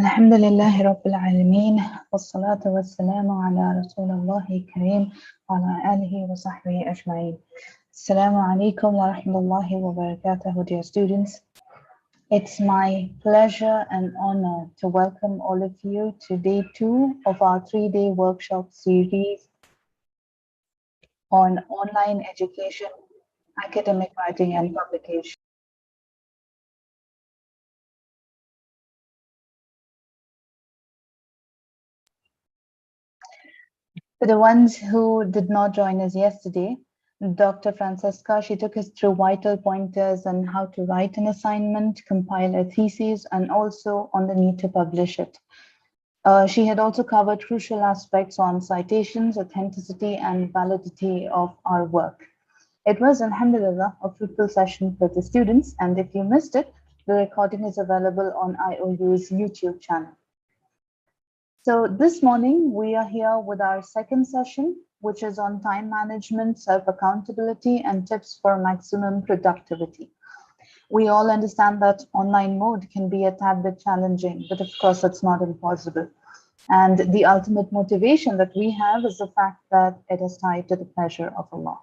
الحمد لله رب العالمين والصلاة والسلام على رسول الله الكريم وعلى آله وصحبه أجمعين. Assalamu alaikum wa rahmatullahi wa barakatuh, dear students. It's my pleasure and honor to welcome all of you to day 2 of our 3-day workshop series on online education, academic writing and publication. For the ones who did not join us yesterday, Dr. Francesca, she took us through vital pointers on how to write an assignment, compile a thesis, and also on the need to publish it. She had also covered crucial aspects on citations, authenticity, and validity of our work. It was, alhamdulillah, a fruitful session for the students, and if you missed it, the recording is available on IOU's YouTube channel. So this morning, we are here with our second session, which is on time management, self-accountability, and tips for maximum productivity. We all understand that online mode can be a tad bit challenging, but of course, it's not impossible. And the ultimate motivation that we have is the fact that it is tied to the pleasure of Allah.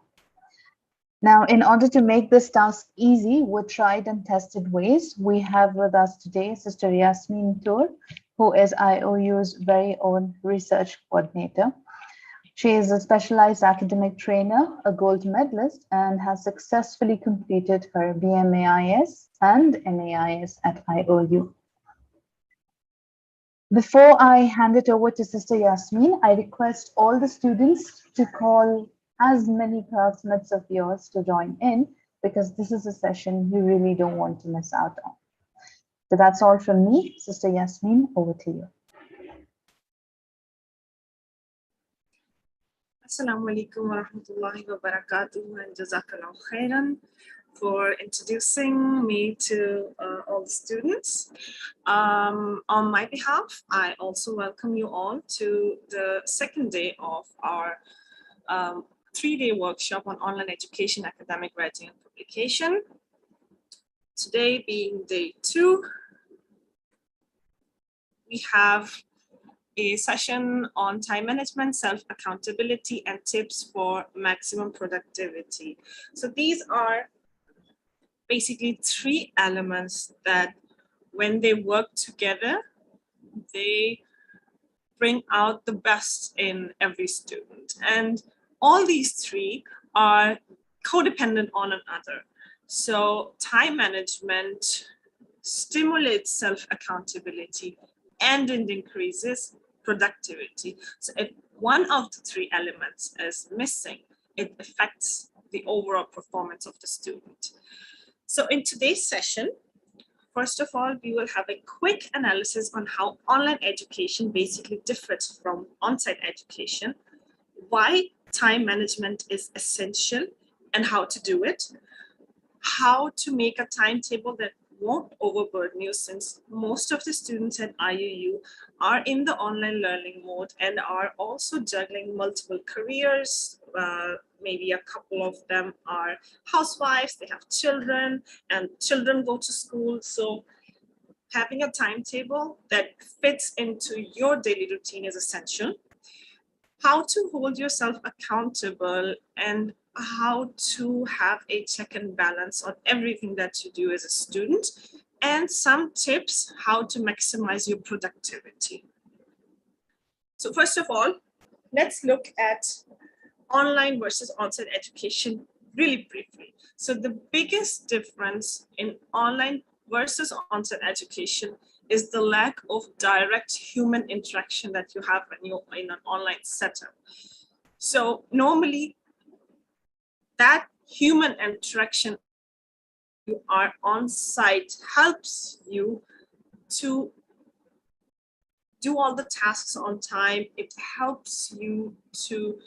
Now, in order to make this task easy with tried and tested ways, we have with us today Sister Yasmin Toor, who is IOU's very own research coordinator. She is a specialized academic trainer, a gold medalist, and has successfully completed her BMAIS and MAIS at IOU. Before I hand it over to Sister Yasmin, I request all the students to call as many classmates of yours to join in, because this is a session you really don't want to miss out on. So that's all from me. Sister Yasmin, over to you. Assalamu alaikum wa rahmatullahi wa barakatuh, and jazakallah khairan for introducing me to all the students. On my behalf, I also welcome you all to the second day of our 3-day workshop on online education, academic writing, and publication. Today being day 2, we have a session on time management, self-accountability, and tips for maximum productivity. So these are basically 3 elements that when they work together, they bring out the best in every student. And all these 3 are codependent on another. So time management stimulates self-accountability and it increases productivity. So if one of the 3 elements is missing, it affects the overall performance of the student. So in today's session, first of all, we will have a quick analysis on how online education basically differs from on-site education, why time management is essential and how to do it, how to make a timetable that won't overburden you, since most of the students at IUU are in the online learning mode and are also juggling multiple careers. Maybe a couple of them are housewives, they have children, and children go to school. So having a timetable that fits into your daily routine is essential. How to hold yourself accountable and how to have a check and balance on everything that you do as a student, and some tips how to maximize your productivity. So first of all, let's look at online versus on-site education really briefly. So the biggest difference in online versus on-site education is the lack of direct human interaction that you have when you're in an online setup. So normally that human interaction you are on site helps you to do all the tasks on time. It helps you to,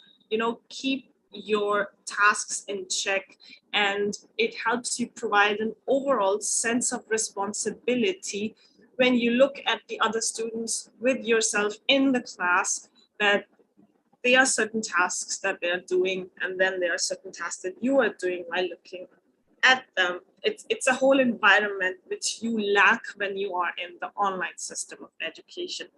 keep your tasks in check, and it helps you provide an overall sense of responsibility when you look at the other students with yourself in the class, that there are certain tasks that they're doing, and then there are certain tasks that you are doing while looking at them it's a whole environment which you lack when you are in the online system of education.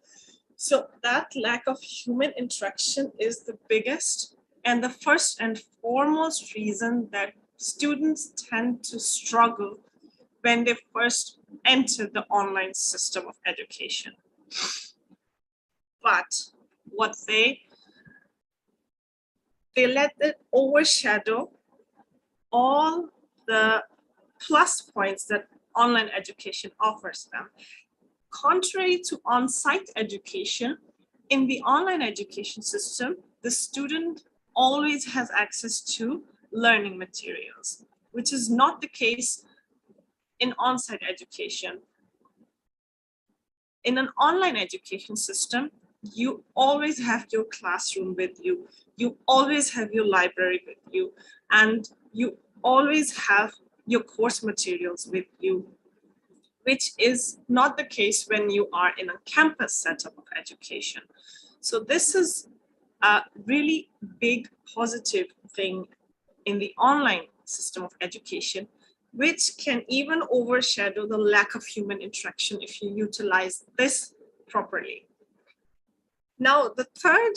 So that lack of human interaction is the biggest and the first and foremost reason that students tend to struggle when they first enter the online system of education. But what they let it overshadow all the plus points that online education offers them. Contrary to on-site education, in the online education system, the student always has access to learning materials, which is not the case in on-site education. In an online education system, you always have your classroom with you, you always have your library with you, and you always have your course materials with you, which is not the case when you are in a campus setup of education. So this is a really big positive thing in the online system of education, which can even overshadow the lack of human interaction if you utilize this properly. Now, the third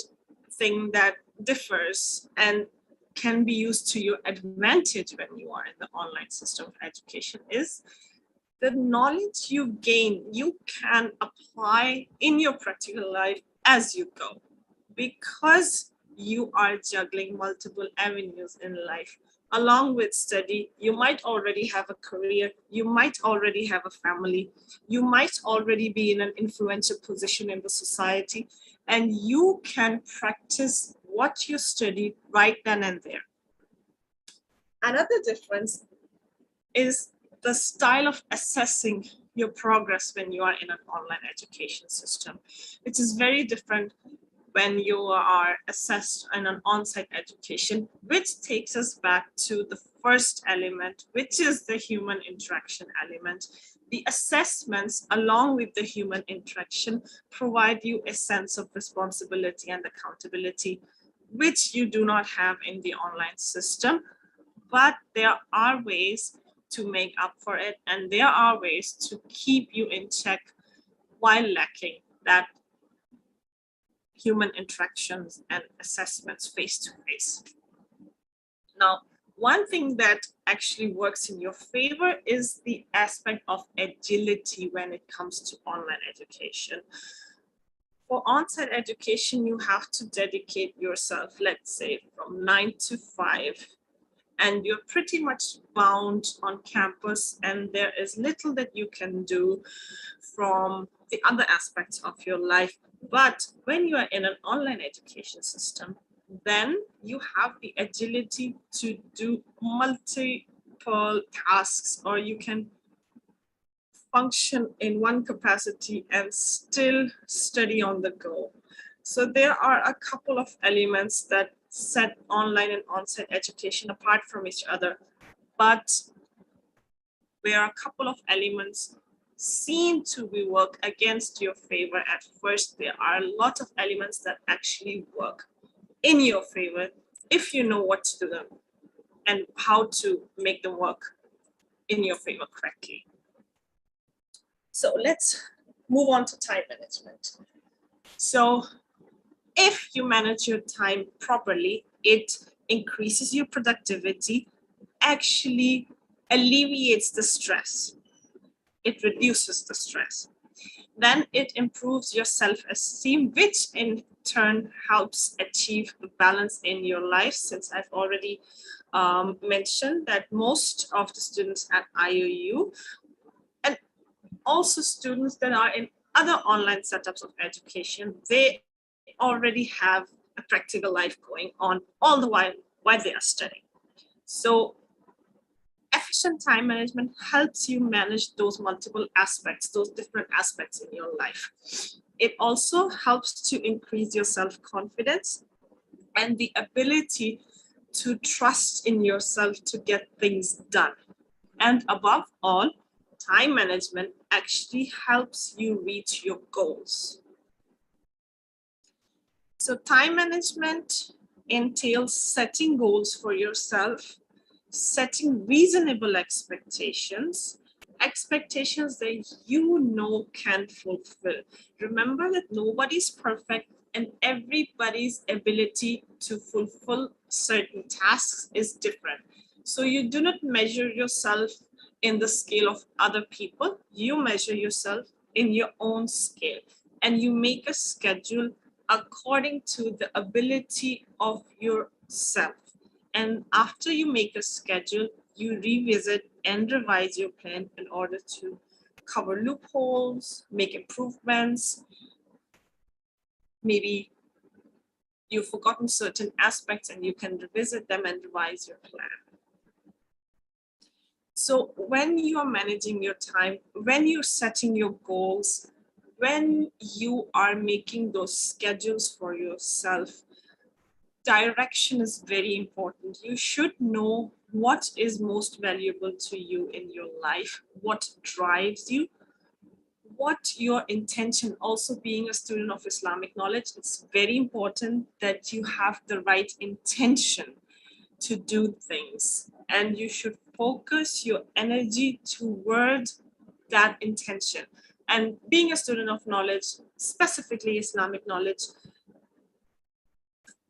thing that differs and can be used to your advantage when you are in the online system of education is the knowledge you gain, you can apply in your practical life as you go, because you are juggling multiple avenues in life. Along with study, you might already have a career, you might already have a family, you might already be in an influential position in the society, and you can practice what you studied right then and there. Another difference is the style of assessing your progress when you are in an online education system, which is very different when you are assessed in an on-site education, which takes us back to the first element, which is the human interaction element. The assessments, along with the human interaction, provide you a sense of responsibility and accountability, which you do not have in the online system. But there are ways to make up for it, and there are ways to keep you in check while lacking that human interactions and assessments face to face. Now, one thing that actually works in your favor is the aspect of agility when it comes to online education. For on-site education, you have to dedicate yourself, let's say, from 9 to 5, and you're pretty much bound on campus, and there is little that you can do from the other aspects of your life. But when you are in an online education system, then you have the agility to do multiple tasks, or you can function in one capacity and still study on the go. So there are a couple of elements that set online and on-site education apart from each other, but there are a couple of elements seem to be work against your favor at first. There are a lot of elements that actually work in your favor if you know what to do them and how to make them work in your favor correctly. So let's move on to time management. So if you manage your time properly, it increases your productivity, actually alleviates the stress. It reduces the stress. Then it improves your self-esteem, which in turn helps achieve the balance in your life, since I've already mentioned that most of the students at IOU, and also students that are in other online setups of education, they already have a practical life going on all the while they are studying. So efficient time management helps you manage those multiple aspects, those different aspects in your life. It also helps to increase your self-confidence and the ability to trust in yourself to get things done. And above all, time management actually helps you reach your goals. So time management entails setting goals for yourself, setting reasonable expectations, expectations that you know can fulfill. Remember that nobody's perfect and everybody's ability to fulfill certain tasks is different. So you do not measure yourself in the scale of other people. You measure yourself in your own scale, and you make a schedule according to the ability of yourself. And after you make a schedule, you revisit and revise your plan in order to cover loopholes, make improvements. Maybe you've forgotten certain aspects and you can revisit them and revise your plan. So when you are managing your time, when you're setting your goals, when you are making those schedules for yourself, direction is very important. You should know what is most valuable to you in your life, what drives you, what your intention. Also, being a student of Islamic knowledge, it's very important that you have the right intention to do things, and you should focus your energy toward that intention. And being a student of knowledge, specifically Islamic knowledge,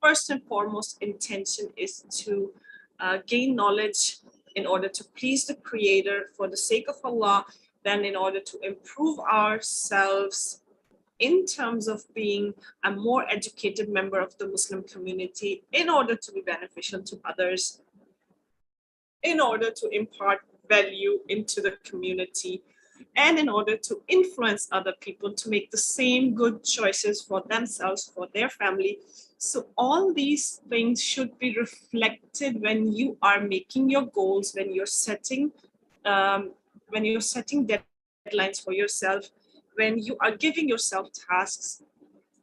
first and foremost intention is to gain knowledge in order to please the Creator for the sake of Allah, then in order to improve ourselves in terms of being a more educated member of the Muslim community, in order to be beneficial to others, in order to impart value into the community, and in order to influence other people to make the same good choices for themselves, for their family. So all these things should be reflected when you are making your goals, when you're setting deadlines for yourself, when you are giving yourself tasks.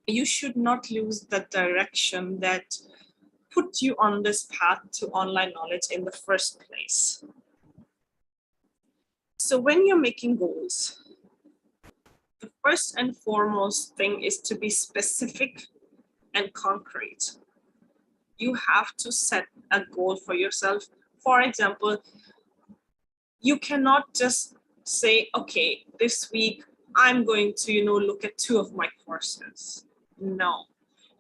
You should not lose the direction that put you on this path to online knowledge in the first place. So when you're making goals, the first and foremost thing is to be specific and concrete. You have to set a goal for yourself. For example, you cannot just say, okay, this week I'm going to, look at 2 of my courses. No,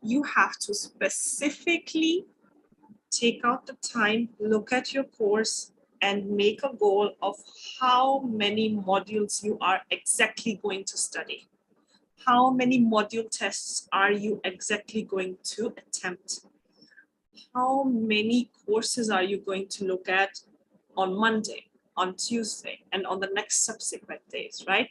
you have to specifically take out the time, look at your course, and make a goal of how many modules you are exactly going to study. How many module tests are you exactly going to attempt? How many courses are you going to look at on Monday, on Tuesday, and on the next subsequent days, right?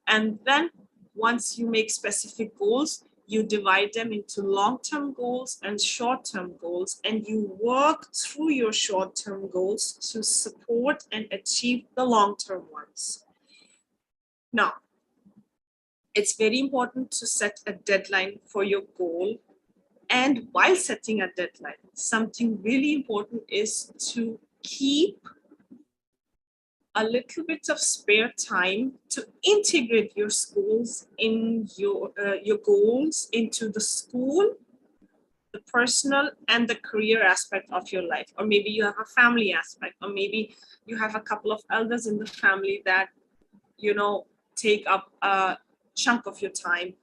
And then once you make specific goals, you divide them into long-term goals and short-term goals, and you work through your short-term goals to support and achieve the long-term ones. Now, it's very important to set a deadline for your goal. And while setting a deadline, something really important is to keep a little bit of spare time to integrate your schools in your goals into the school, the personal, and the career aspect of your life. Or maybe you have a family aspect, or maybe you have a couple of elders in the family that, take up a chunk of your time.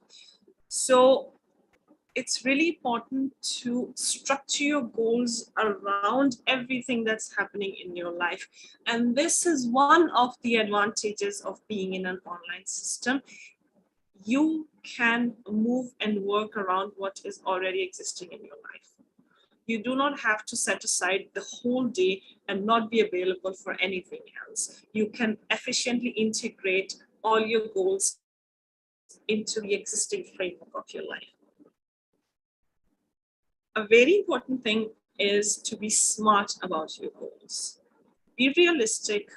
So it's really important to structure your goals around everything that's happening in your life. And this is one of the advantages of being in an online system. You can move and work around what is already existing in your life. You do not have to set aside the whole day and not be available for anything else. You can efficiently integrate all your goals into the existing framework of your life. A very important thing is to be smart about your goals. Be realistic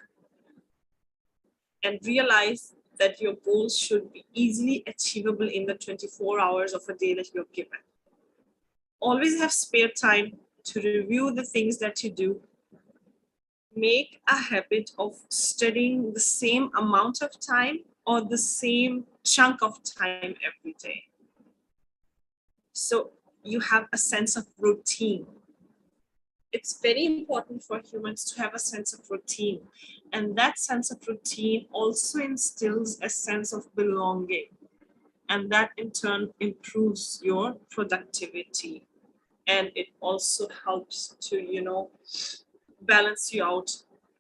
and realize that your goals should be easily achievable in the 24 hours of a day that you're given. Always have spare time to review the things that you do. Make a habit of studying the same amount of time or the same chunk of time every day. So you have a sense of routine. it's very important for humans to have a sense of routine. And that sense of routine also instills a sense of belonging. And that in turn improves your productivity. And it also helps to, balance you out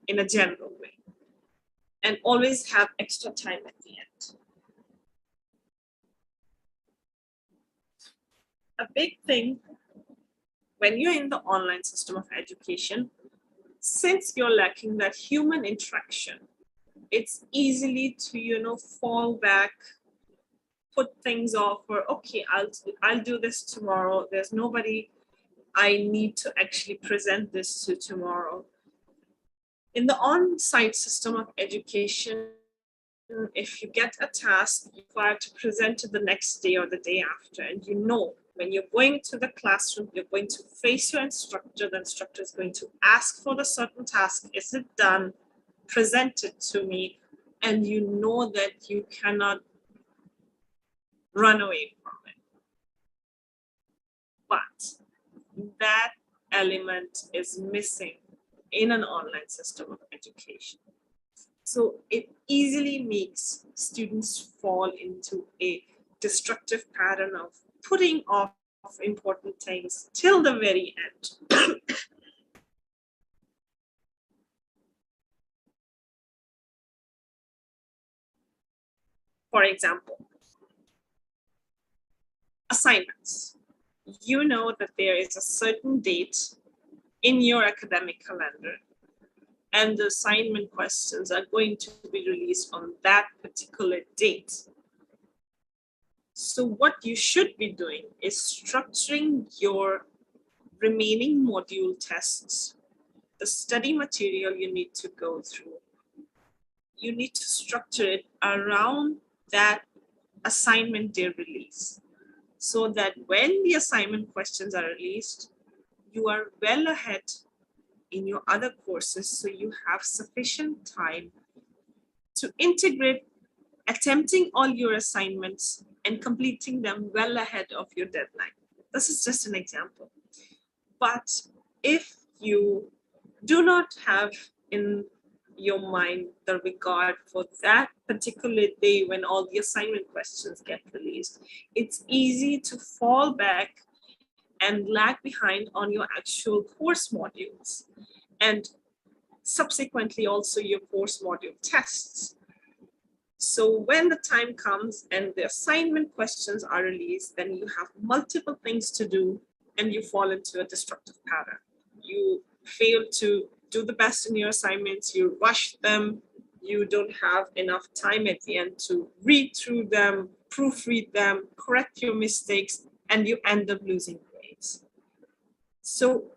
in a general way. And always have extra time at the end. A big thing when you're in the online system of education, since you're lacking that human interaction, it's easily to, fall back, put things off, or okay, I'll do this tomorrow. There's nobody I need to actually present this to tomorrow. In the on-site system of education, if you get a task, you're required to present it the next day or the day after, and when you're going to the classroom, you're going to face your instructor. The instructor is going to ask for the certain task. Is it done? Present it to me. And you know that you cannot run away from it. But that element is missing in an online system of education. So it easily makes students fall into a destructive pattern of putting off important things till the very end. For example, assignments. You know that there is a certain date in your academic calendar, and the assignment questions are going to be released on that particular date. So what you should be doing is structuring your remaining module tests, the study material you need to go through. You need to structure it around that assignment day release, so that when the assignment questions are released, you are well ahead in your other courses, so you have sufficient time to integrate attempting all your assignments and completing them well ahead of your deadline. This is just an example. But if you do not have in your mind the regard for that particular day when all the assignment questions get released, it's easy to fall back and lag behind on your actual course modules, and subsequently also your course module tests. So when the time comes and the assignment questions are released, then you have multiple things to do and you fall into a destructive pattern. You fail to do the best in your assignments, you rush them, you don't have enough time at the end to read through them, proofread them, correct your mistakes, and you end up losing grades. So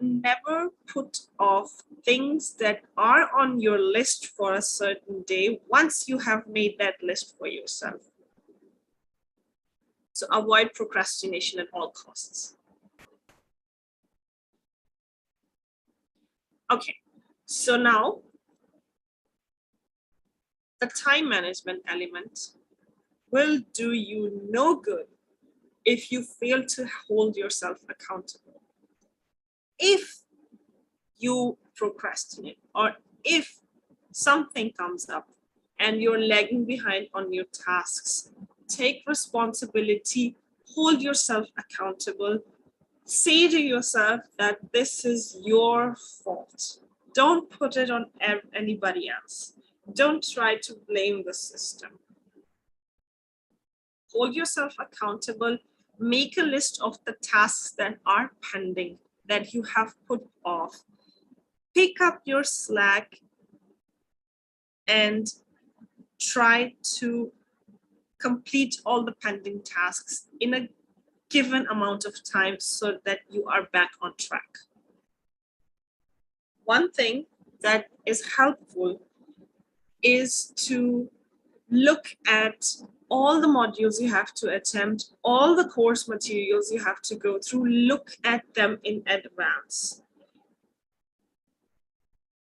never put off things that are on your list for a certain day once you have made that list for yourself. So avoid procrastination at all costs. Okay, so now the time management element will do you no good if you fail to hold yourself accountable. If you procrastinate, or if something comes up and you're lagging behind on your tasks, take responsibility, hold yourself accountable, say to yourself that this is your fault. Don't put it on anybody else. Don't try to blame the system. Hold yourself accountable. Make a list of the tasks that are pending, that you have put off. Pick up your slack and try to complete all the pending tasks in a given amount of time so that you are back on track. One thing that is helpful is to look at all the modules you have to attempt, all the course materials you have to go through, look at them in advance.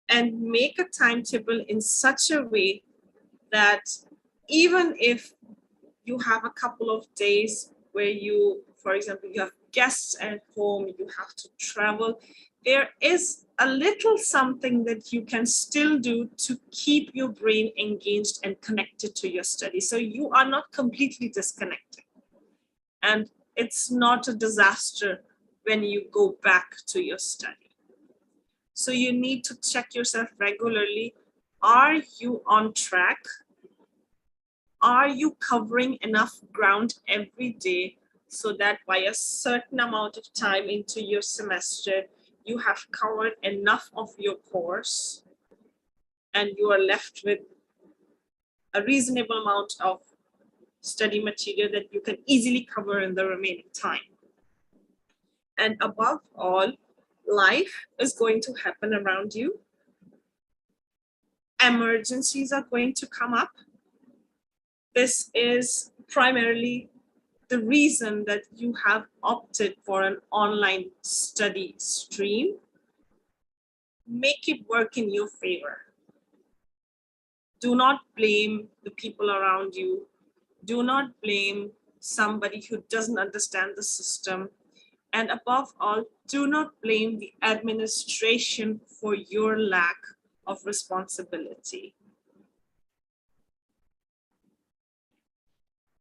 And make a timetable in such a way that even if you have a couple of days where you, for example, you have guests at home, you have to travel, there is a little something that you can still do to keep your brain engaged and connected to your study. So you are not completely disconnected. And it's not a disaster when you go back to your study. So you need to check yourself regularly. Are you on track? Are you covering enough ground every day so that by a certain amount of time into your semester, you have covered enough of your course and you are left with a reasonable amount of study material that you can easily cover in the remaining time? And above all, life is going to happen around you. Emergencies are going to come up. This is primarily the reason that you have opted for an online study stream. Make it work in your favor. Do not blame the people around you. Do not blame somebody who doesn't understand the system. And above all, do not blame the administration for your lack of responsibility.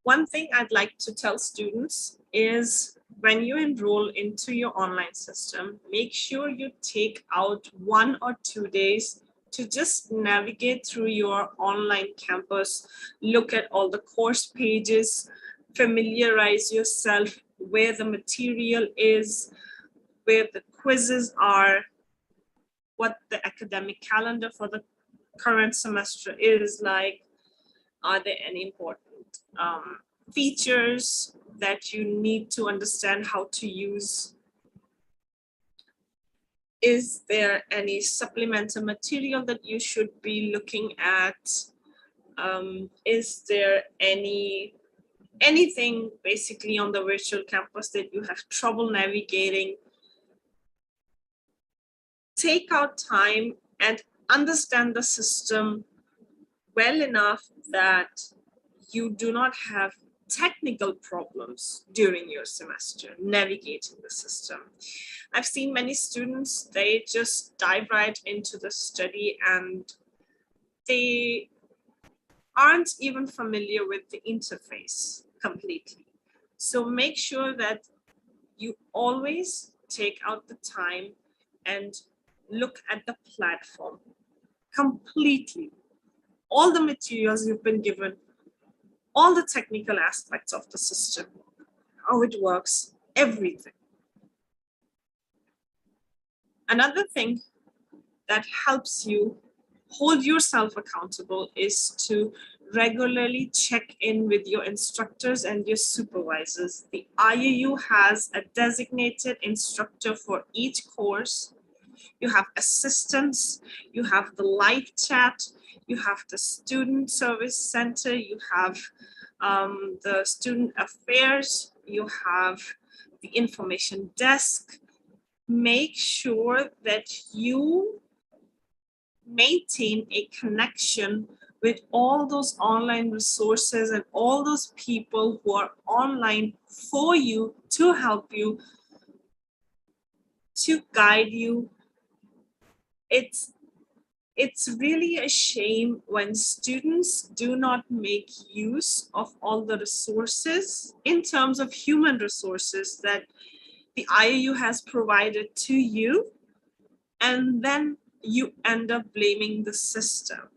One thing I'd like to tell students is when you enroll into your online system, make sure you take out 1 or 2 days to just navigate through your online campus, look at all the course pages, familiarize yourself where the material is, where the quizzes are, what the academic calendar for the current semester is like. Are there any important features that you need to understand how to use? Is there any supplemental material that you should be looking at? Is there anything basically on the virtual campus that you have trouble navigating? Take out time and understand the system well enough that you do not have technical problems during your semester navigating the system. I've seen many students, they just dive right into the study and they aren't even familiar with the interface completely. So make sure that you always take out the time and look at the platform completely. All the materials you've been given, all the technical aspects of the system, how it works, everything. Another thing that helps you hold yourself accountable is to regularly check in with your instructors and your supervisors. The IAU has a designated instructor for each course. You have assistants, you have the live chat, you have the student service center, you have the student affairs, you have the information desk. Make sure that you maintain a connection with all those online resources and all those people who are online for you, to help you, to guide you. It's really a shame when students do not make use of all the resources in terms of human resources that the IAU has provided to you, and then you end up blaming the system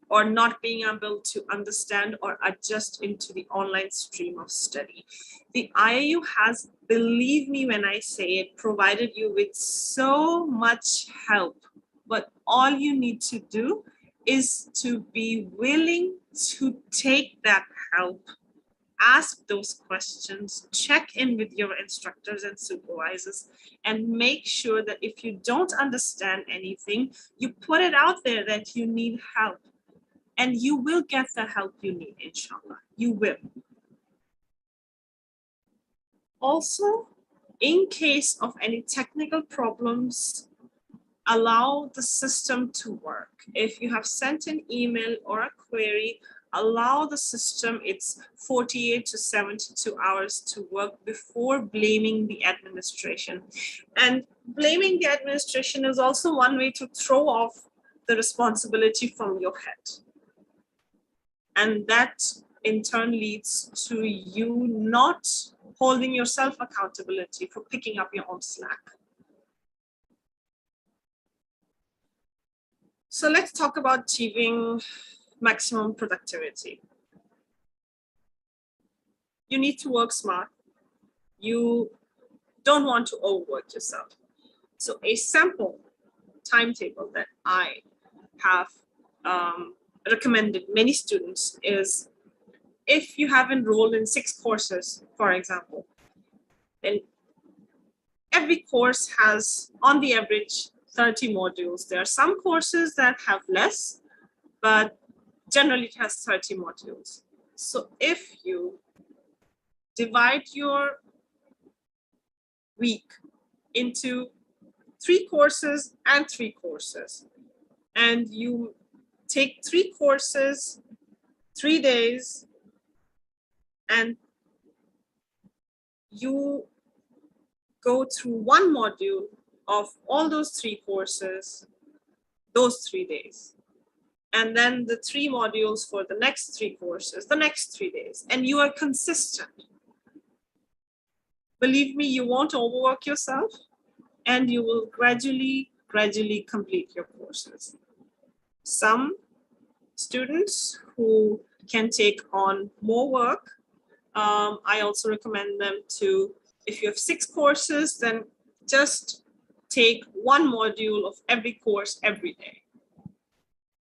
or not being able to understand or adjust into the online stream of study. The IAU has, believe me when I say it, provided you with so much help. But all you need to do is to be willing to take that help, ask those questions, check in with your instructors and supervisors, and make sure that if you don't understand anything, you put it out there that you need help. And you will get the help you need, inshallah. You will. Also, in case of any technical problems, allow the system to work. If you have sent an email or a query, allow the system its 48 to 72 hours to work before blaming the administration. And blaming the administration is also one way to throw off the responsibility from your head. And that in turn leads to you not holding yourself accountability for picking up your own slack. So let's talk about achieving maximum productivity. You need to work smart. You don't want to overwork yourself. So a sample timetable that I have recommended many students is, if you have enrolled in 6 courses, for example, then every course has, on the average, 30 modules. There are some courses that have less, but generally it has 30 modules. So if you divide your week into 3 courses and 3 courses, and you take 3 courses, 3 days, and you go through 1 module of all those 3 courses, those 3 days, and then the 3 modules for the next 3 courses, the next 3 days, and you are consistent. Believe me, you won't overwork yourself, and you will gradually complete your courses. Some students who can take on more work, I also recommend them to, if you have 6 courses, then just take 1 module of every course every day.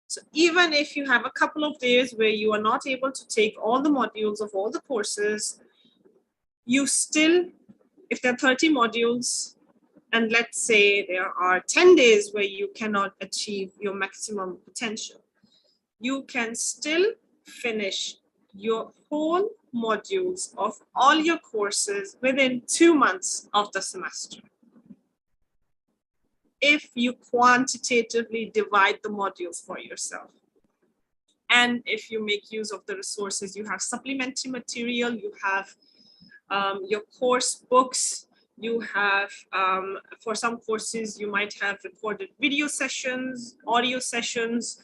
So even if you have a couple of days where you are not able to take all the modules of all the courses, you still, if there are 30 modules, and let's say there are 10 days where you cannot achieve your maximum potential, you can still finish your whole modules of all your courses within 2 months of the semester, if you quantitatively divide the modules for yourself. And if you make use of the resources, you have supplementary material, you have your course books, you have, for some courses, you might have recorded video sessions, audio sessions,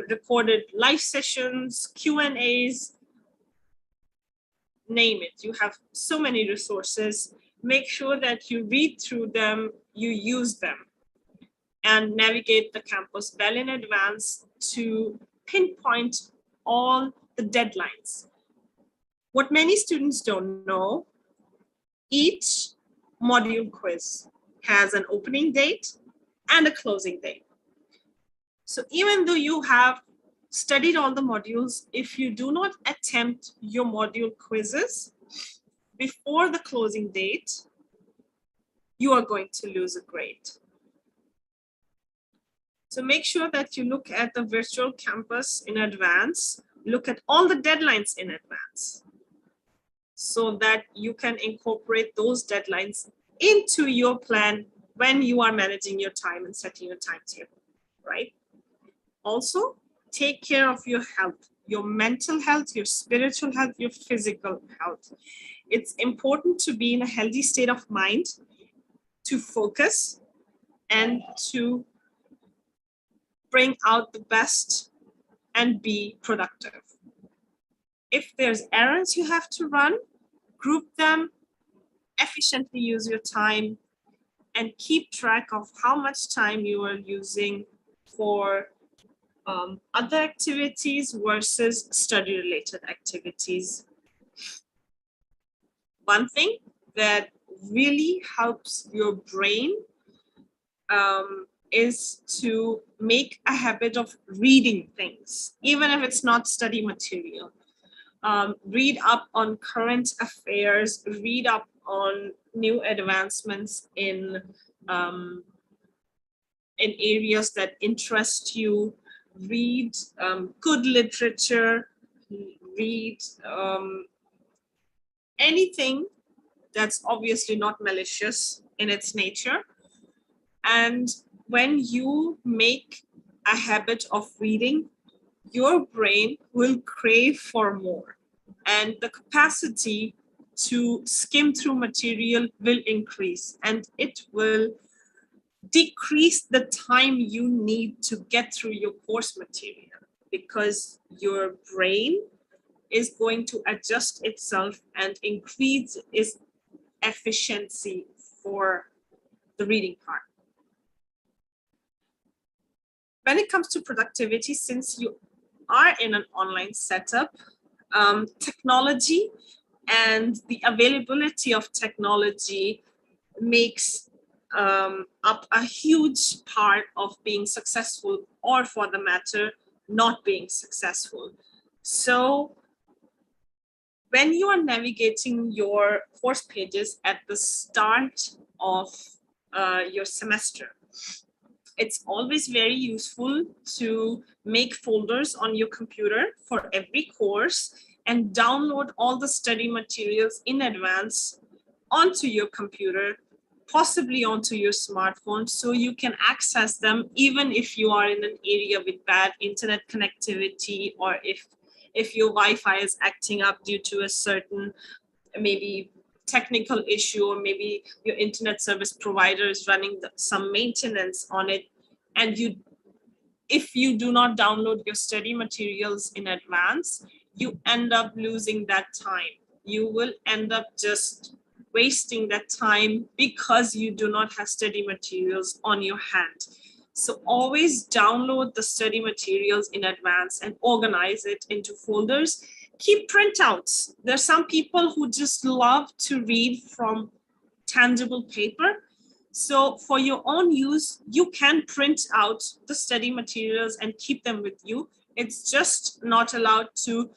recorded live sessions, Q&As, name it. You have so many resources. Make sure that you read through them, you use them, and navigate the campus well in advance to pinpoint all the deadlines. What many students don't know, each module quiz has an opening date and a closing date. So even though you have studied all the modules, if you do not attempt your module quizzes before the closing date, you are going to lose a grade. So make sure that you look at the virtual campus in advance, look at all the deadlines in advance, so that you can incorporate those deadlines into your plan when you are managing your time and setting your timetable, right? Also, take care of your health, your mental health, your spiritual health, your physical health. It's important to be in a healthy state of mind, to focus, and to bring out the best and be productive. If there's errands you have to run, group them, efficiently use your time, and keep track of how much time you are using for other activities versus study-related activities. One thing that really helps your brain is to make a habit of reading things, even if it's not study material. Read up on current affairs, read up on new advancements in areas that interest you, read good literature, read anything that's obviously not malicious in its nature. And when you make a habit of reading, your brain will crave for more, and the capacity to skim through material will increase, and it will decrease the time you need to get through your course material, because your brain is going to adjust itself and increase its efficiency for the reading part. When it comes to productivity, since you are in an online setup, technology and the availability of technology makes up a huge part of being successful, or for the matter, not being successful. So when you are navigating your course pages at the start of your semester, it's always very useful to make folders on your computer for every course and download all the study materials in advance onto your computer, possibly onto your smartphone, so you can access them even if you are in an area with bad internet connectivity, or if your Wi-Fi is acting up due to a certain maybe technical issue, or maybe your internet service provider is running some maintenance on it, and if you do not download your study materials in advance, you end up losing that time. You will end up just wasting that time because you do not have study materials on your hand. So always download the study materials in advance and organize it into folders. Keep printouts. There's some people who just love to read from tangible paper. So for your own use, you can print out the study materials and keep them with you. It's just not allowed to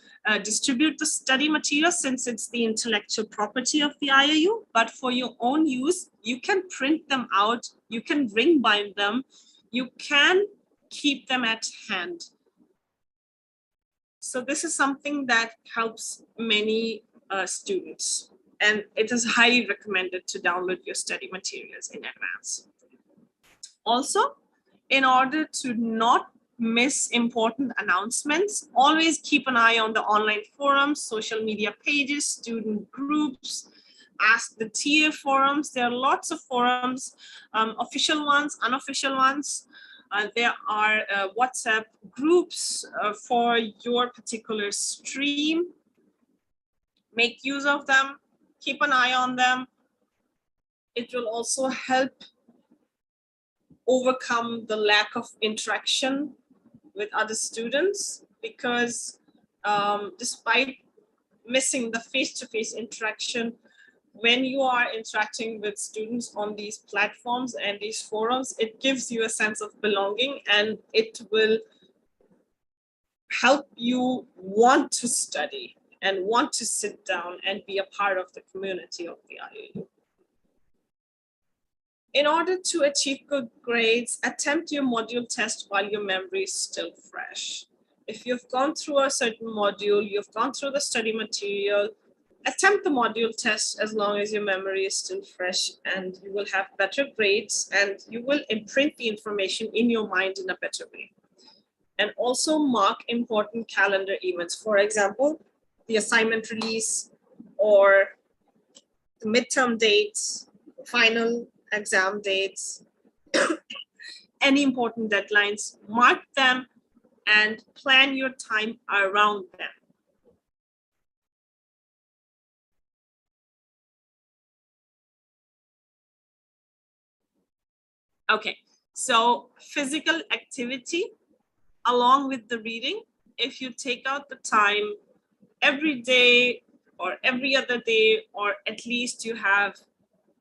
distribute the study material, since it's the intellectual property of the IIU. But for your own use, you can print them out, you can ring bind them, you can keep them at hand. So this is something that helps many students, and it is highly recommended to download your study materials in advance. Also, in order to not miss important announcements, always keep an eye on the online forums, social media pages, student groups, Ask the TA forums. There are lots of forums, official ones, unofficial ones. There are WhatsApp groups for your particular stream. Make use of them, keep an eye on them. It will also help overcome the lack of interaction with other students, because despite missing the face-to-face interaction, when you are interacting with students on these platforms and these forums, it gives you a sense of belonging, and it will help you want to study and want to sit down and be a part of the community of the IIU. In order to achieve good grades, attempt your module test while your memory is still fresh. If you've gone through a certain module, you've gone through the study material, attempt the module test as long as your memory is still fresh, and you will have better grades and you will imprint the information in your mind in a better way. And also mark important calendar events. For example, the assignment release or the midterm dates, final exam dates, any important deadlines, mark them and plan your time around them. Okay, so physical activity along with the reading, if you take out the time every day or every other day, or at least you have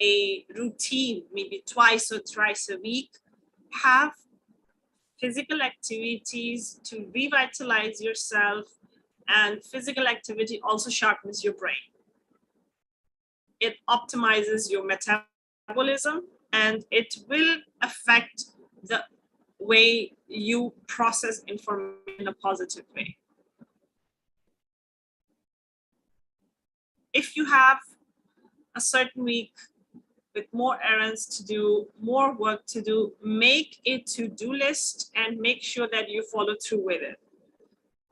a routine, maybe twice or thrice a week, have physical activities to revitalize yourself, and physical activity also sharpens your brain. It optimizes your metabolism, and it will affect the way you process information in a positive way. If you have a certain week with more errands to do, more work to do, make a to-do list and make sure that you follow through with it.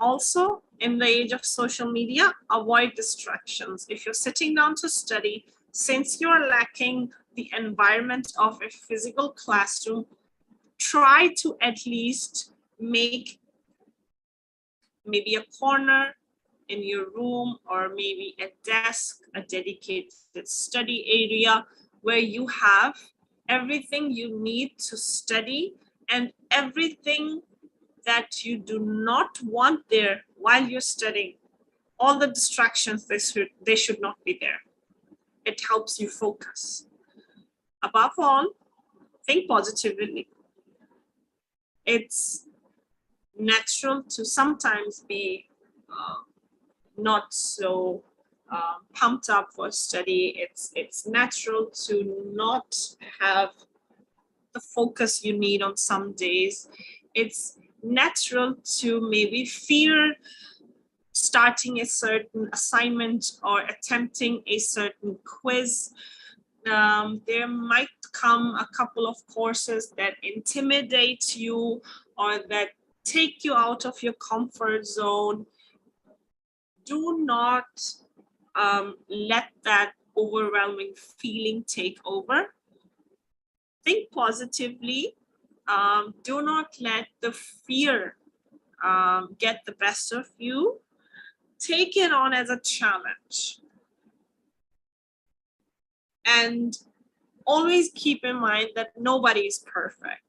Also, in the age of social media, avoid distractions. If you're sitting down to study, since you're lacking the environment of a physical classroom, try to at least make maybe a corner in your room or maybe a desk, a dedicated study area where you have everything you need to study and everything that you do not want there while you're studying. All the distractions, they should not be there. It helps you focus. Above all, think positively. It's natural to sometimes be not so pumped up for study. It's natural to not have the focus you need on some days. It's natural to maybe fear starting a certain assignment or attempting a certain quiz. There might come a couple of courses that intimidate you or that take you out of your comfort zone. Do not let that overwhelming feeling take over. Think positively. Do not let the fear get the best of you. Take it on as a challenge. And always keep in mind that nobody is perfect.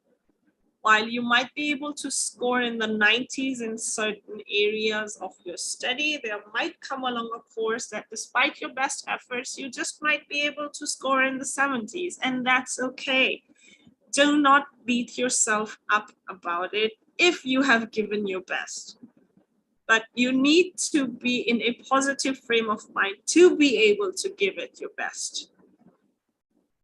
While you might be able to score in the 90s in certain areas of your study, there might come along a course that despite your best efforts, you just might be able to score in the 70s, and that's okay. Do not beat yourself up about it if you have given your best. But you need to be in a positive frame of mind to be able to give it your best.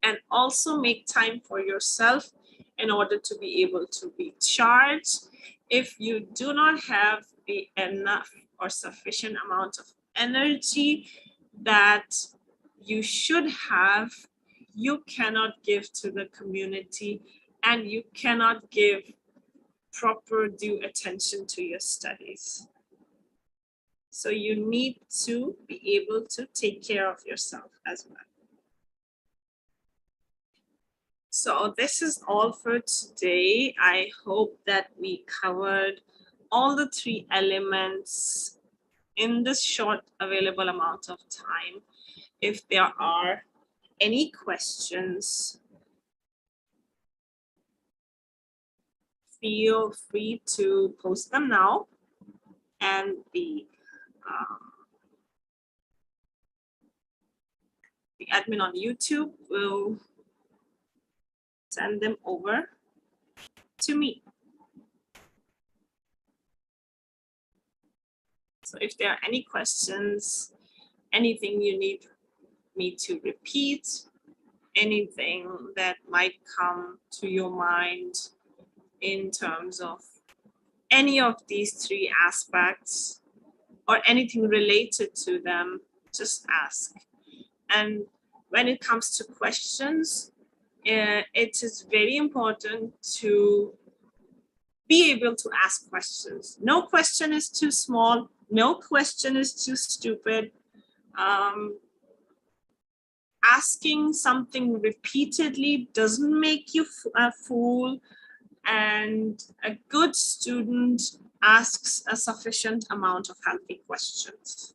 And also make time for yourself in order to be able to be charged. If you do not have the enough or sufficient amount of energy that you should have, you cannot give to the community and you cannot give proper due attention to your studies. So you need to be able to take care of yourself as well. So this is all for today. I hope that we covered all the three elements in this short available amount of time. If there are any questions, feel free to post them now, and the admin on YouTube will send them over to me. So if there are any questions, anything you need me to repeat, anything that might come to your mind in terms of any of these three aspects or anything related to them, just ask. And when it comes to questions, it is very important to be able to ask questions. No question is too small. No question is too stupid. Asking something repeatedly doesn't make you a fool, and a good student asks a sufficient amount of healthy questions.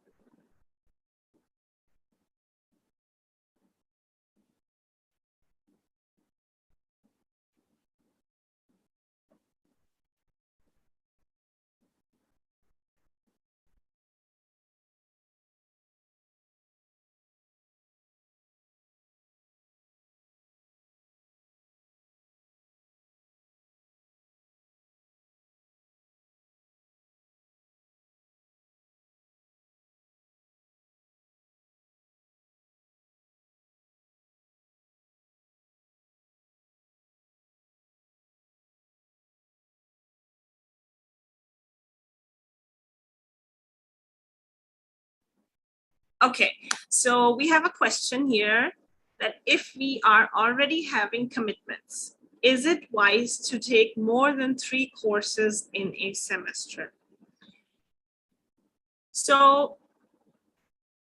Okay, so we have a question here that if we are already having commitments, is it wise to take more than 3 courses in a semester? So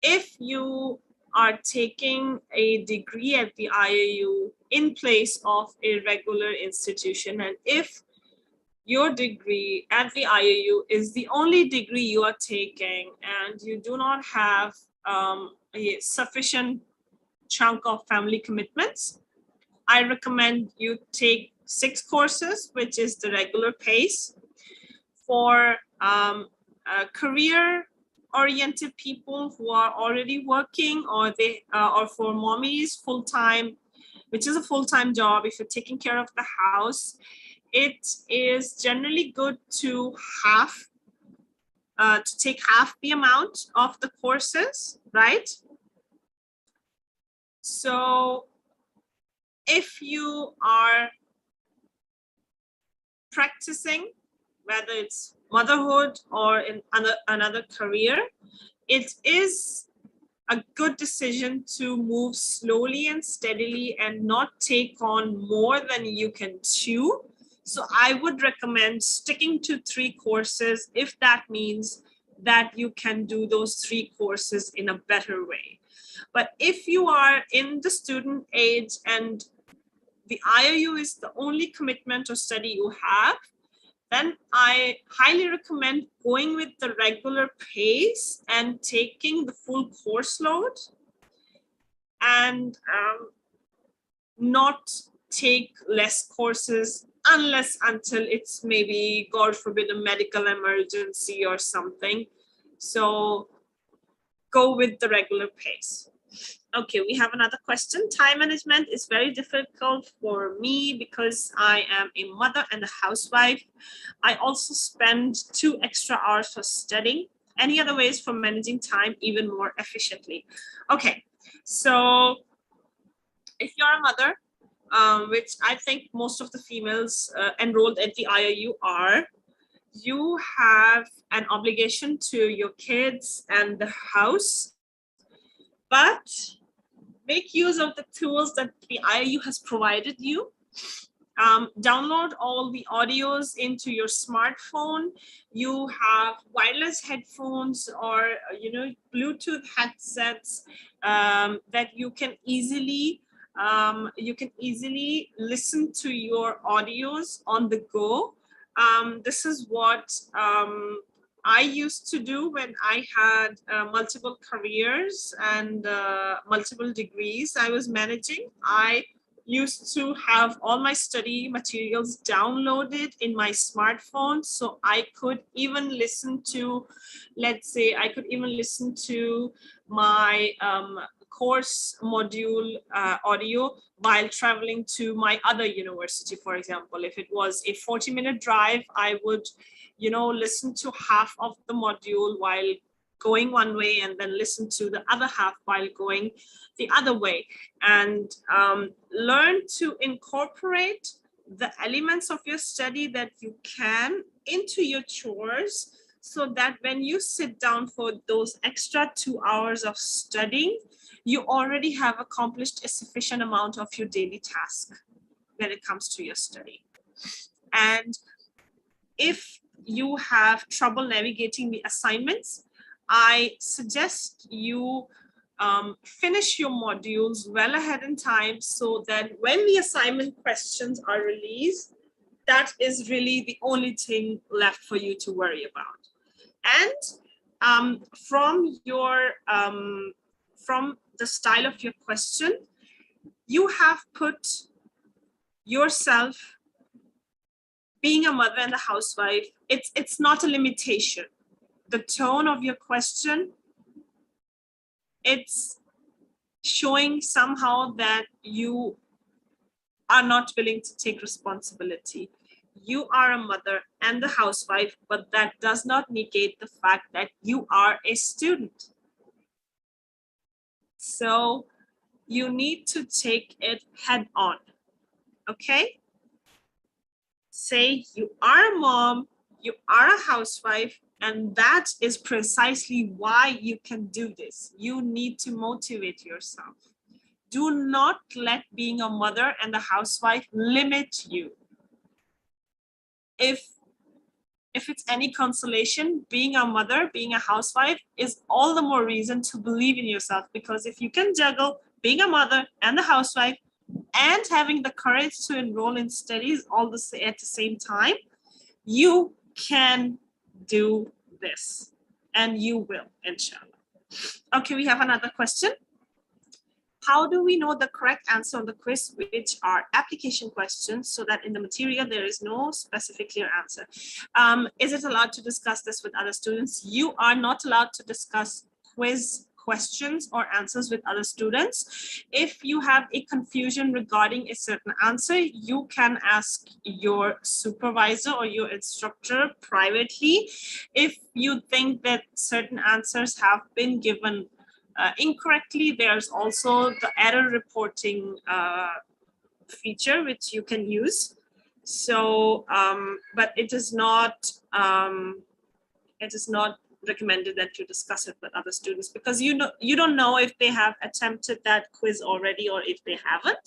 if you are taking a degree at the IAU in place of a regular institution, and if your degree at the IAU is the only degree you are taking and you do not have a sufficient chunk of family commitments, I recommend you take 6 courses, which is the regular pace. For career-oriented people who are already working, or for mommies full-time, which is a full-time job, if you're taking care of the house, it is generally good to take half the amount of the courses, right? So if you are practicing, whether it's motherhood or in another career, it is a good decision to move slowly and steadily and not take on more than you can chew. So I would recommend sticking to 3 courses if that means that you can do those 3 courses in a better way. But if you are in the student age and the IOU is the only commitment or study you have, then I highly recommend going with the regular pace and taking the full course load, and not take less courses unless until it's maybe, God forbid, a medical emergency or something. So go with the regular pace. Okay, we have another question. Time management is very difficult for me because I am a mother and a housewife. I also spend 2 extra hours for studying. Any other ways for managing time even more efficiently? Okay, so if you're a mother, which I think most of the females enrolled at the IIU are, you have an obligation to your kids and the house, but make use of the tools that the IIU has provided you. Download all the audios into your smartphone. You have wireless headphones or Bluetooth headsets that you can easily listen to your audios on the go. This is what I used to do when I had multiple careers and multiple degrees I was managing. I used to have all my study materials downloaded in my smartphone, so I could even listen to, let's say, I could even listen to my course module audio while traveling to my other university. For example, if it was a 40-minute drive, I would listen to half of the module while going one way and then listen to the other half while going the other way, and learn to incorporate the elements of your study that you can into your chores, so that when you sit down for those extra 2 hours of studying, you already have accomplished a sufficient amount of your daily task when it comes to your study. And if you have trouble navigating the assignments, I suggest you finish your modules well ahead in time, so that when the assignment questions are released, that is really the only thing left for you to worry about. And from the style of your question, you have put yourself, being a mother and a housewife, it's not a limitation. The tone of your question, it's showing somehow that you are not willing to take responsibility. You are a mother and a housewife, but that does not negate the fact that you are a student. So you need to take it head on, okay? Say you are a mom, you are a housewife, and that is precisely why you can do this. You need to motivate yourself. Do not let being a mother and a housewife limit you. If if it's any consolation, being a mother, being a housewife is all the more reason to believe in yourself, because if you can juggle being a mother and a housewife and having the courage to enroll in studies all at the same time, you can do this, and you will, inshallah. Okay, we have another question. How do we know the correct answer on the quiz, which are application questions, so that in the material there is no specific clear answer? Is it allowed to discuss this with other students? You are not allowed to discuss quiz questions or answers with other students. If you have a confusion regarding a certain answer, you can ask your supervisor or your instructor privately. If you think that certain answers have been given incorrectly, there's also the error reporting feature which you can use. So, but it is not recommended that you discuss it with other students, because you don't know if they have attempted that quiz already or if they haven't.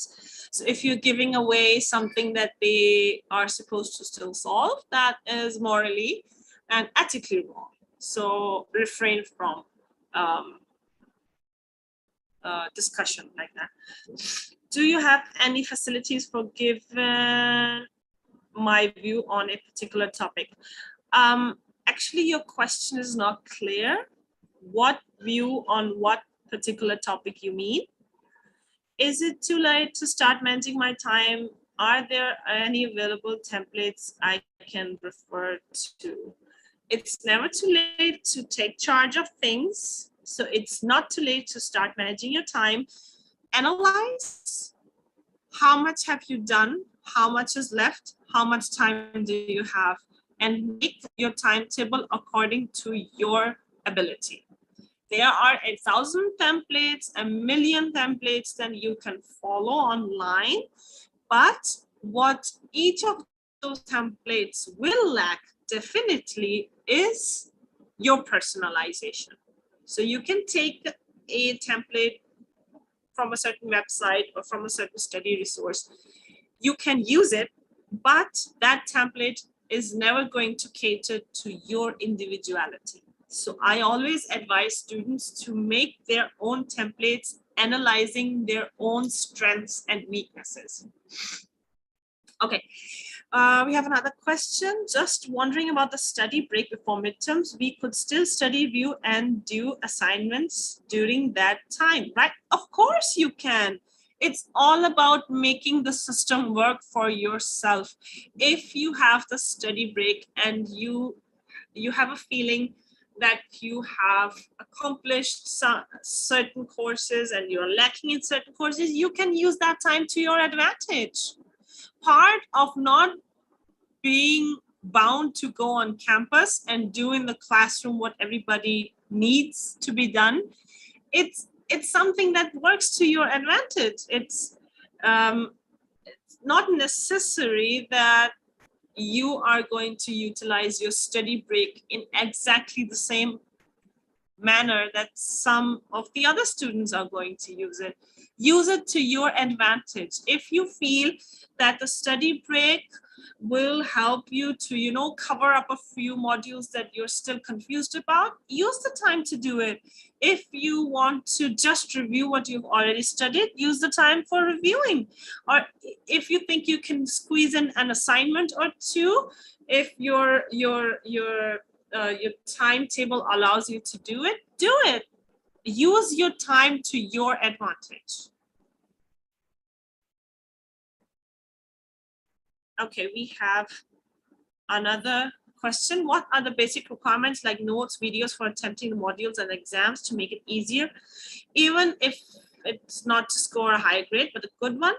So if you're giving away something that they are supposed to still solve, that is morally and ethically wrong. So refrain from discussion like that. Do you have any facilities for giving my view on a particular topic? Actually, your question is not clear. What view on what particular topic you mean? Is it too late to start managing my time? Are there any available templates I can refer to? It's never too late to take charge of things. So it's not too late to start managing your time. Analyze how much have you done, how much is left, how much time do you have, and make your timetable according to your ability. There are 1,000 templates, 1,000,000 templates that you can follow online, but what each of those templates will lack definitely is your personalization. So you can take a template from a certain website or from a certain study resource. You can use it, but that template is never going to cater to your individuality. So I always advise students to make their own templates, analyzing their own strengths and weaknesses. Okay, we have another question. Just wondering about the study break before midterms. We could still study, review, and do assignments during that time, right? Of course you can. It's all about making the system work for yourself. If you have the study break and you have a feeling that you have accomplished certain courses and you're lacking in certain courses, you can use that time to your advantage. Part of not being bound to go on campus and do in the classroom what everybody needs to be done, it's something that works to your advantage. It's not necessary that you are going to utilize your study break in exactly the same manner that some of the other students are going to use it. Use it to your advantage. If you feel that the study break will help you to, cover up a few modules that you're still confused about, use the time to do it. If you want to just review what you've already studied, use the time for reviewing. Or if you think you can squeeze in an assignment or two, if your timetable allows you to do it, do it. Use your time to your advantage. Okay, we have another question. What are the basic requirements like notes, videos for attempting the modules and exams to make it easier, even if it's not to score a high grade, but a good one?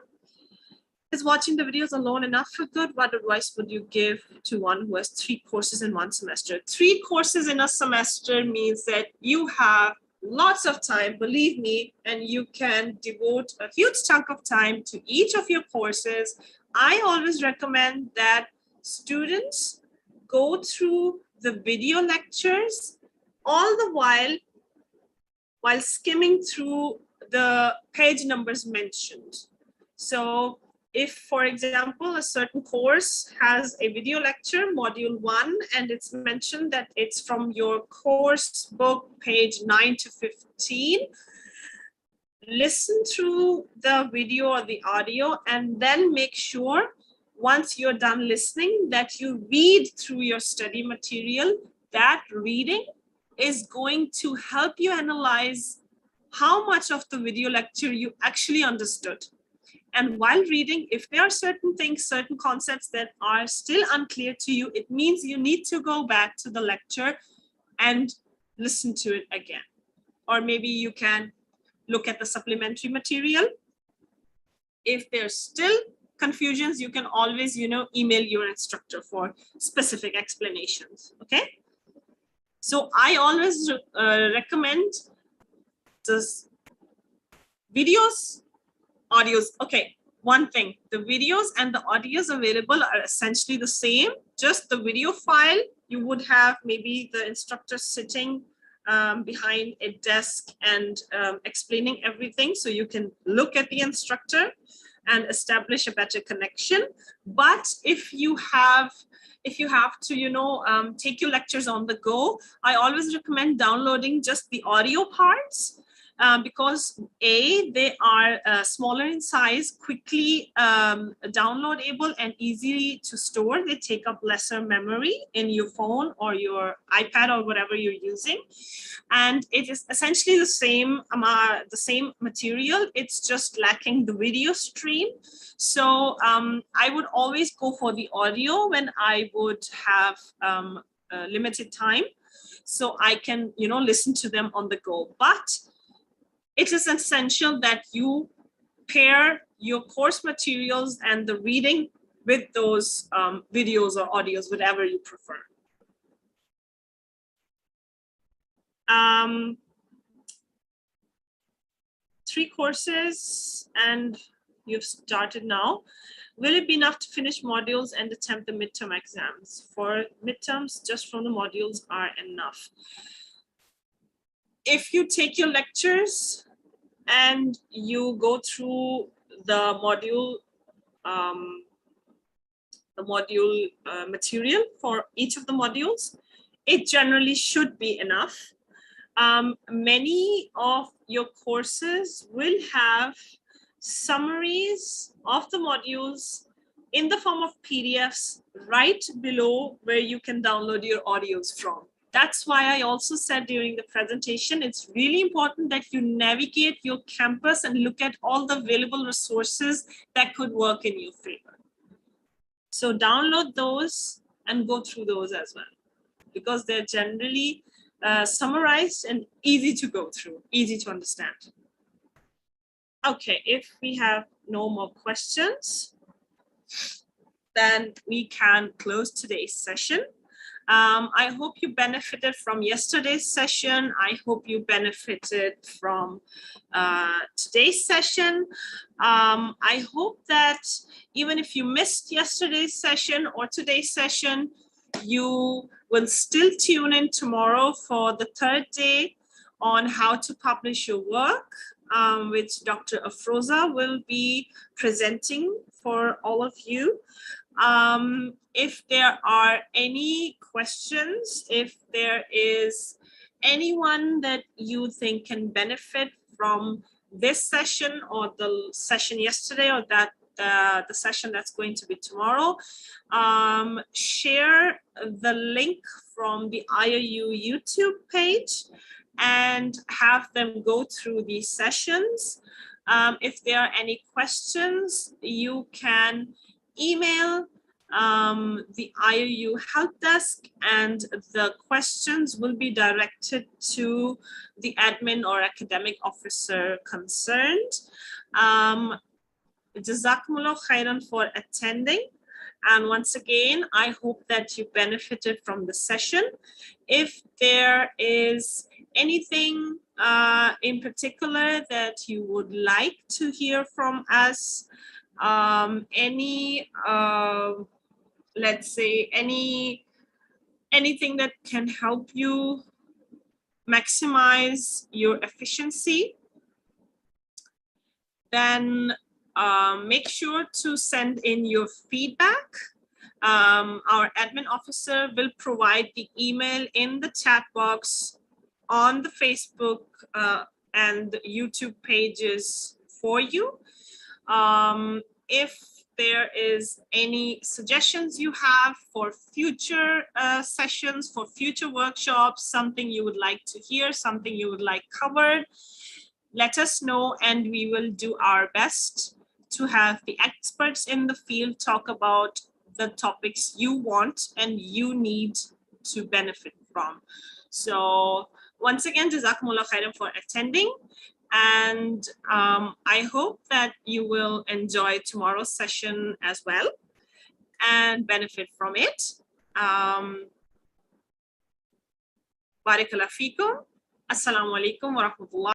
Is watching the videos alone enough for good? What advice would you give to one who has 3 courses in one semester? 3 courses in a semester means that you have lots of time, believe me, and you can devote a huge chunk of time to each of your courses. I always recommend that students go through the video lectures all the while skimming through the page numbers mentioned. So if, for example, a certain course has a video lecture, module 1, and it's mentioned that it's from your course book, page 9 to 15, listen through the video or the audio and then make sure once you're done listening that you read through your study material. That reading is going to help you analyze how much of the video lecture you actually understood. And while reading, if there are certain things, certain concepts that are still unclear to you, it means you need to go back to the lecture and listen to it again. Or maybe you can look at the supplementary material. If there's still confusions, you can always, email your instructor for specific explanations, okay? So I always recommend this videos, audios. Okay, one thing, the videos and the audios available are essentially the same. Just the video file, you would have maybe the instructor sitting behind a desk and explaining everything, so you can look at the instructor and establish a better connection. But if you have to take your lectures on the go, I always recommend downloading just the audio parts, because they are smaller in size, quickly downloadable and easy to store. They take up lesser memory in your phone or your iPad or whatever you're using, and it is essentially the same material. It's just lacking the video stream. So I would always go for the audio when I would have limited time, so I can listen to them on the go. But it is essential that you pair your course materials and the reading with those videos or audios, whatever you prefer. 3 courses and you've started now. Will it be enough to finish modules and attempt the midterm exams? For midterms, just from the modules are enough. If you take your lectures and you go through the module material for each of the modules, it generally should be enough. Many of your courses will have summaries of the modules in the form of PDFs right below where you can download your audios from. That's why I also said during the presentation, it's really important that you navigate your campus and look at all the available resources that could work in your favor. So download those and go through those as well, because they're generally summarized and easy to go through, easy to understand. Okay, if we have no more questions, then we can close today's session. I hope you benefited from yesterday's session. I hope you benefited from today's session. I hope that even if you missed yesterday's session or today's session, you will still tune in tomorrow for the 3rd day on how to publish your work, which Dr. Afroza will be presenting for all of you. If there are any questions, if there is anyone that you think can benefit from this session or the session yesterday or that the session that's going to be tomorrow, share the link from the IOU YouTube page and have them go through these sessions. If there are any questions, you can email the IOU help desk and the questions will be directed to the admin or academic officer concerned. Jazakumullah khairan for attending. And once again, I hope that you benefited from the session. If there is anything in particular that you would like to hear from us, let's say anything that can help you maximize your efficiency, then Make sure to send in your feedback. Our admin officer will provide the email in the chat box on the Facebook and YouTube pages for you. If there is any suggestions you have for future sessions, for future workshops, something you would like to hear, something you would like covered, let us know and we will do our best to have the experts in the field talk about the topics you want and you need to benefit from. So once again, Jazakumullah khairan for attending. And I hope that you will enjoy tomorrow's session as well and benefit from it. Barakallahu feekum. Assalamu alaikum wa rahmatullah.